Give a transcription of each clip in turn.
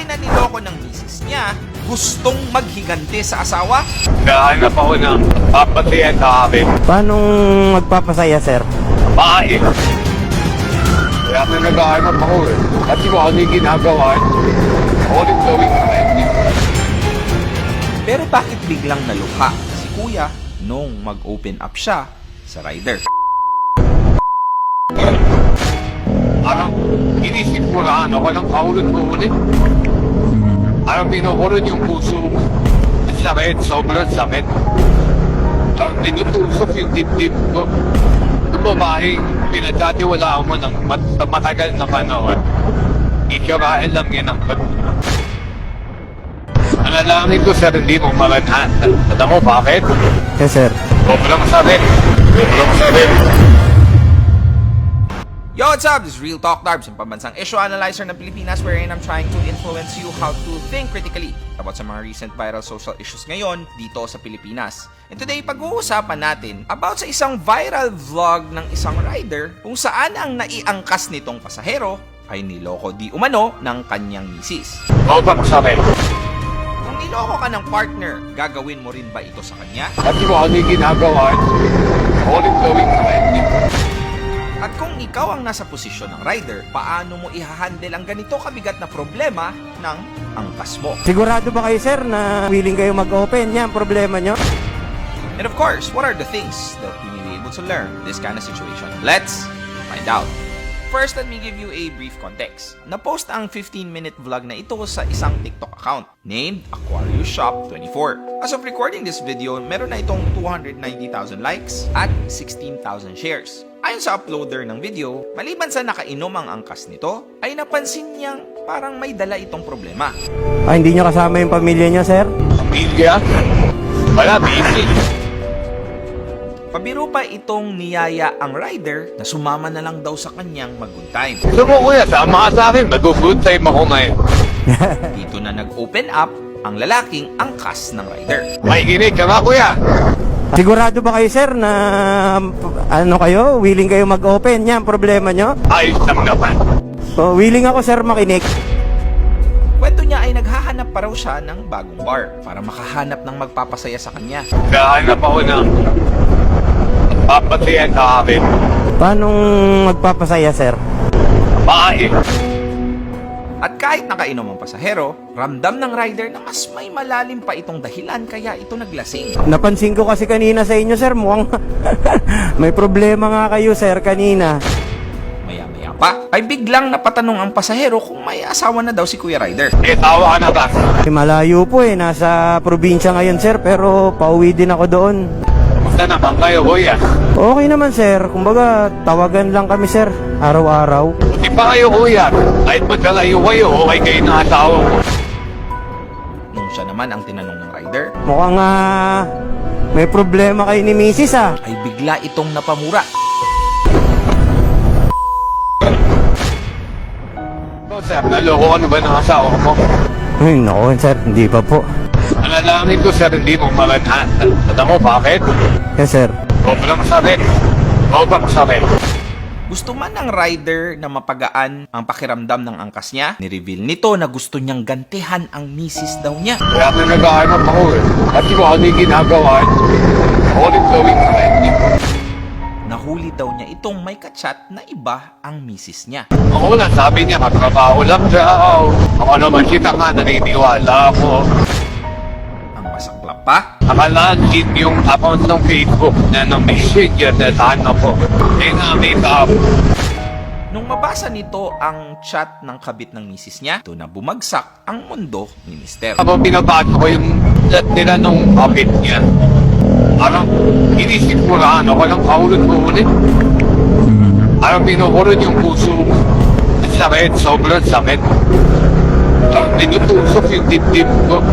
Dahil na niloko ng misis niya, gustong maghiganti sa asawa? Kahanap ako ng papatayan sa akin. Paano magpapasaya, sir? Bahay. Kaya na naghahanap ako eh. Kasi kung ano yung ginagawa, ako rin gawin sa akin. Pero bakit biglang naluha si kuya nung mag-open up siya sa rider? Parang inisip ko na ano, walang kaulot-ulit. Parang pinukulot yung puso mo. Ang sakit, sobrang sakit. Parang tinutusok yung dibdib ko. Yung babaeng pinagdatiwalaan mo ng matagal na panahon. Ikirain lang yan ang pagpunta. Analangin ko sir, hindi mo maranhan. Alam mo bakit? Yes, sir. Sobrang sakit. Sobrang sakit. Yo, what's up? This is Real Talk Darbs, ang pambansang issue analyzer ng Pilipinas, wherein I'm trying to influence you how to think critically about sa mga recent viral social issues ngayon dito sa Pilipinas. And today, pag-uusapan natin about sa isang viral vlog ng isang rider kung saan ang naiangkas nitong pasahero ay niloko di umano ng kanyang misis. Sobrang sakit. Kung niloko ka ng partner, gagawin mo rin ba ito sa kanya? Kasi kung ano yung ginagawa, ako rin gawin sa akin. At kung ikaw ang nasa posisyon ng rider, paano mo ihahandle ang ganito kabigat na problema ng angkas mo? Sigurado ba kayo, sir, na willing kayo mag-open? Yan, problema nyo. And of course, what are the things that we may be able to learn in this kind of situation? Let's find out. First, let me give you a brief context. Na-post ang 15-minute vlog na ito sa isang TikTok account named Aquarius Shop 24. As of recording this video, meron na itong 290,000 likes at 16,000 shares. Ayon sa uploader ng video, maliban sa nakainom ang angkas nito, ay napansin niyang parang may dala itong problema. Hindi nyo kasama yung pamilya nyo, sir? Pamilya? Wala, busy. Pabiro pa itong niyaya ang rider na sumama na lang daw sa kanyang mag-good time. Gusto mo kuya, sama ka sa akin. Mag-good time ako ngayon. Dito na nag-open up ang lalaking angkas ng rider. Makikinig ka nga kuya. Sigurado ba kayo, sir, na ano kayo? Willing kayo mag-open? Yan, problema nyo? Ayos lang naman. So, willing ako, sir, makinig. Kwento niya ay naghahanap pa raw siya ng bagong bar para makahanap ng magpapasaya sa kanya. Kahanap ako ng papatayan sa akin. Paano magpapasaya, sir? Bahay. At kahit nakainom ang pasahero, ramdam ng rider na mas may malalim pa itong dahilan kaya ito naglasing. Napansin ko kasi kanina sa inyo, sir, mukhang may problema nga kayo, sir, kanina. Maya-maya pa, ay biglang napatanong ang pasahero kung may asawa na daw si Kuya Rider. Tawa ka na ba? Malayo po nasa probinsya ngayon, sir, pero pauwi din ako doon. Kumusta naman kayo kuya? Okay naman, sir. Kumbaga, tawagan lang kami, sir, araw-araw. Di pa kayo kuya? Kahit magkalayo kayo, okay kayo na asawa mo. Nung siya naman ang tinanong ng rider, Mukhang may problema kayo ni Mrs. ay bigla itong napamura. So sir, naloko ka na ba ng asawa mo? Ay, naku, sir, hindi pa po. Analangin ko sir, hindi mo maranhan. Alam mo bakit? Yes, sir. Sobrang sakit. Sobrang sakit. Gusto man ng rider na mapagaan ang pakiramdam ng angkas niya, nireveal nito na gusto niyang gantihan ang misis daw niya. Kaya na naghahanap ako eh. Kasi kung ano yung ginagawa, ako rin gawin sa akin. Nahuli daw niya itong may kachat na iba ang misis niya. Ako na sabi niya, katrabaho lang siya. Ako naman kita nga, naniniwala ako. Ang masaklap pa, Nakalansin yung account ng Facebook na ng messenger na saan ako. Nakita ako. nung mabasa nito ang chat ng kabit ng misis niya, ito na bumagsak ang mundo ni Mister. Habang binabasa ko yung chat nila nung kapit niya, parang inisip ko na ano, walang kaulot-ulit. Parang pinukulot yung puso mo. Ang sakit, sobrang sakit. Parang tinutusok yung dibdib ko.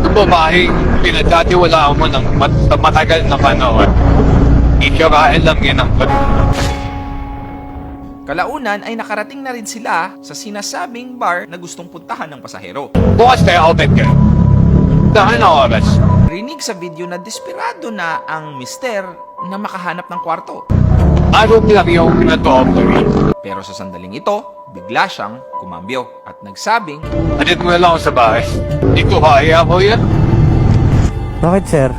Yung babaeng pinagdatiwalaan mo ng matagal na panahon. Ikirain lang yan ang pagpunta. Kalaunan ay nakarating na rin sila sa sinasabing bar na gustong puntahan ng pasahero. Bukas tayo open kayo. Dahil na oras. Rinig sa video na desperado na ang mister na makahanap ng kwarto. Araw lang yung pinag-offer. Pero sa sandaling ito, bigla siyang kumambyo at nagsabing, Alit mo na lang ako sa bahay. Hindi ko kaya ko yan. Bakit, sir?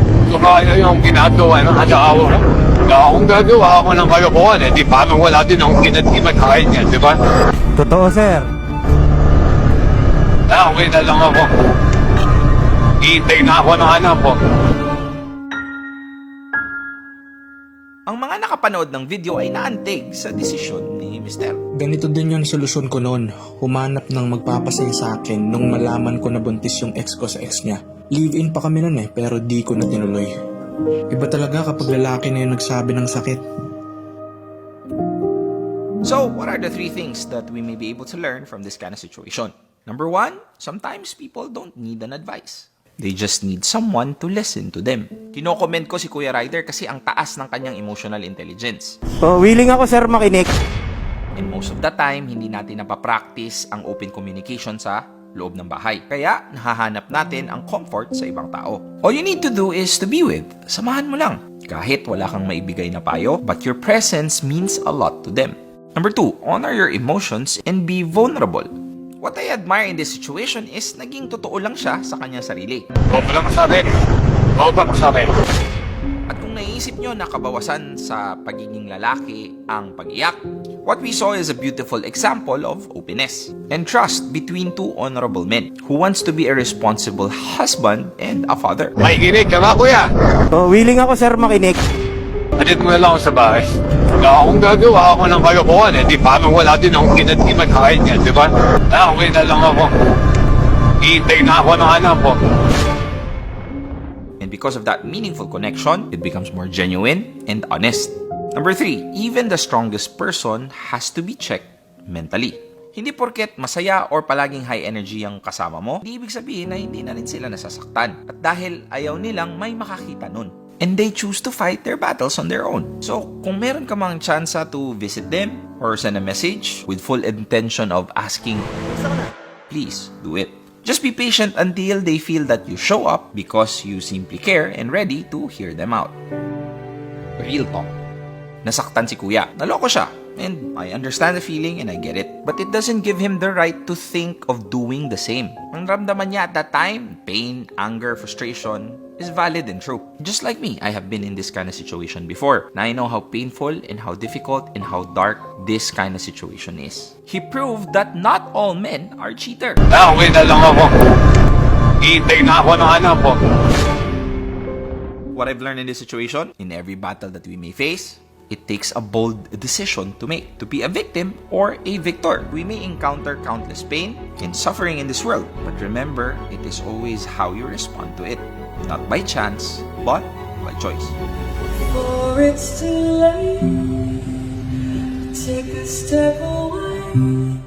Hindi ko kaya yung ginagawa ng asawa ko. Kaya akong gagawa ako ng kalokohan eh. Di paano wala din akong kinatiman kain yan, di ba? Totoo, sir. Okay na lang ako. Hihintay na ako ng anak ko. ang mga nakapanood ng video ay naantig sa desisyon ni Mr. Ganito din yung solusyon ko noon. Humanap ng magpapasaya sa akin nung malaman ko na buntis yung ex ko sa ex niya. Live-in pa kami noon pero di ko na tinuloy. Iba talaga kapag lalaki na yung nagsabi ng sakit. So, what are the 3 things that we may be able to learn from this kind of situation? Number 1, sometimes people don't need an advice. They just need someone to listen to them. Kino-comment ko si Kuya Ryder kasi ang taas ng kanyang emotional intelligence. So, willing ako, sir, makinig. And most of the time, hindi natin napapractice ang open communication sa loob ng bahay. Kaya, nahahanap natin ang comfort sa ibang tao. All you need to do is to be with. Samahan mo lang. Kahit wala kang maibigay na payo, but your presence means a lot to them. Number 2, honor your emotions and be vulnerable. What I admire in this situation is naging totoo lang siya sa kanyang sarili. Huwag mo lang sabi. Huwag mo sabi. At kung naiisip nyo na kabawasan sa pagiging lalaki ang pag-iyak, what we saw is a beautiful example of openness and trust between 2 honorable men who wants to be a responsible husband and a father. May ginig ka ba, kuya? So, willing ako, sir, makinig. Alit mo na lang ako sa bahay. Kaya akong gagawa ako ng kalokohan eh. Di paano wala din akong kinatiman kain yan, di ba? Okay na lang ako. Hihintay na ako ng anak ko. And because of that meaningful connection, it becomes more genuine and honest. Number 3, even the strongest person has to be checked mentally. Hindi porket masaya or palaging high energy ang kasama mo, hindi ibig sabihin na hindi na rin sila nasasaktan. At dahil ayaw nilang may makakita nun. And they choose to fight their battles on their own. So, kung meron ka mang chance to visit them or send a message with full intention of asking, please do it. Just be patient until they feel that you show up because you simply care and ready to hear them out. Real talk. Nasaktan si kuya. Naloko siya. And I understand the feeling and I get it. But it doesn't give him the right to think of doing the same. Ang ramdaman niya at that time, pain, anger, frustration, is valid and true. Just like me, I have been in this kind of situation before. Na I know how painful and how difficult and how dark this kind of situation is. He proved that not all men are cheater. Okay na lang ako. Hihintay na ako ng anak ko. What I've learned in this situation, in every battle that we may face, it takes a bold decision to make, to be a victim or a victor. We may encounter countless pain and suffering in this world, but remember, it is always how you respond to it. Not by chance, but by choice. For it's too late, take a step away.